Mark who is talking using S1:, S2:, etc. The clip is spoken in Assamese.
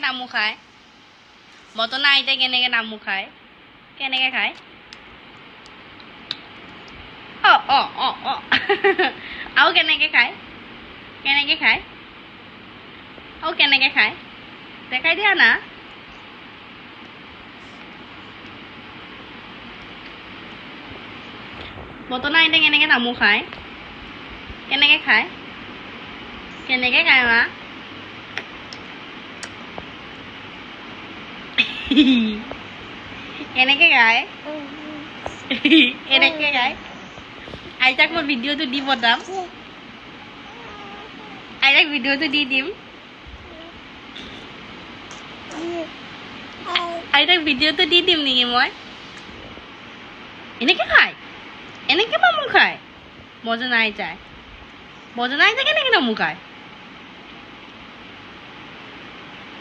S1: তামোল খায় মটনা আইতাই কেনেকৈ তামোল খায় কেনেকৈ খায় আৰু কেনেকৈ খায় আৰু কেনেকৈ খায় দেখাই দিয়া না মটনা আইতাই কেনেকৈ তামোল খায় কেনেকৈ খায় মা এনেকৈ খায় এনেকৈ খায় আইতাক মই ভিডিঅ'টো দি পঠাম আইতাক ভিডিঅ'টো দি দিম আইতাক ভিডিঅ'টো দি দিম নেকি মই এনেকৈ খায় এনেকৈ তামোল খায় মজনা আইতাই কেনেকৈ তামোল খায়